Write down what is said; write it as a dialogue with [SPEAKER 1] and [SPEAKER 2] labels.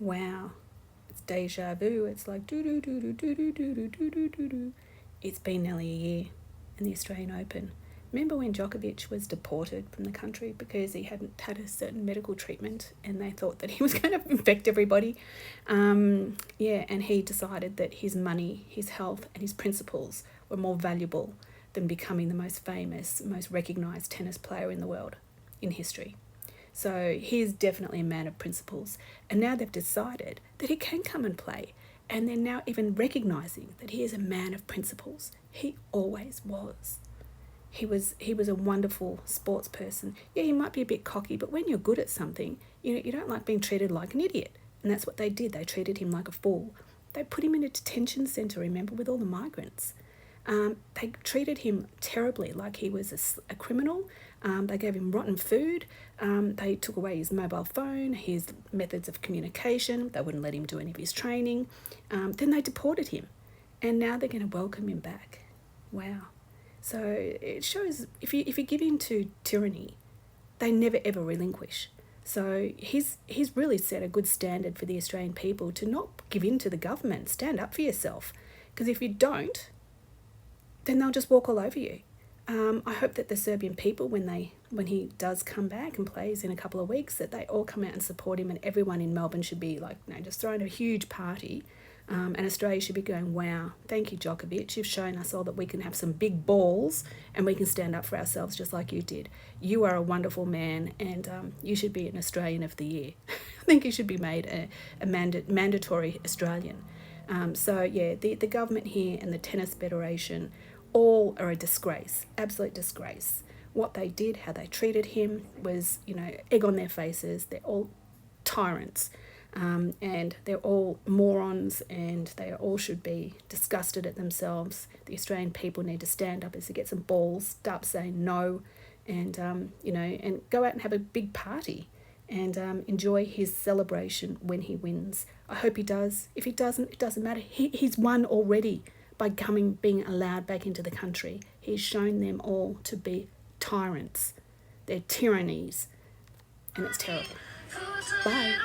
[SPEAKER 1] Wow. It's deja vu. It's like do do do do do do do do do do do do. It's been nearly a year in the Australian Open. Remember when Djokovic was deported from the country because he hadn't had a certain medical treatment and they thought that he was going to infect everybody? And he decided that his money, his health and his principles were more valuable than becoming the most famous, most recognised tennis player in the world, in history. So he's definitely a man of principles. And now they've decided that he can come and play. And they're now even recognising that he is a man of principles. He always was. He was a wonderful sports person. Yeah, he might be a bit cocky, but when you're good at something, you don't like being treated like an idiot. And that's what they did. They treated him like a fool. They put him in a detention centre, remember, with all the migrants. They treated him terribly, like he was a criminal. They gave him rotten food. They took away his mobile phone, his methods of communication. They wouldn't let him do any of his training. Then they deported him. And now they're going to welcome him back. Wow. So it shows if you give in to tyranny, they never ever relinquish. So he's really set a good standard for the Australian people to not give in to the government. Stand up for yourself. Because if you don't, then they'll just walk all over you. I hope that the Serbian people, when he does come back and plays in a couple of weeks, that they all come out and support him, and everyone in Melbourne should be like, just throwing a huge party. And Australia should be going, wow, thank you, Djokovic. You've shown us all that we can have some big balls and we can stand up for ourselves just like you did. You are a wonderful man, and you should be an Australian of the Year. I think you should be made a mandatory Australian. The government here and the Tennis Federation all are a disgrace, absolute disgrace. What they did, how they treated him was, egg on their faces. They're all tyrants. And they're all morons, and they all should be disgusted at themselves. The Australian people need to stand up as to get some balls, start saying no, and and go out and have a big party and enjoy his celebration when he wins. I hope he does. If he doesn't, it doesn't matter. He's won already by being allowed back into the country. He's shown them all to be tyrants. They're tyrannies, and it's terrible. Bye.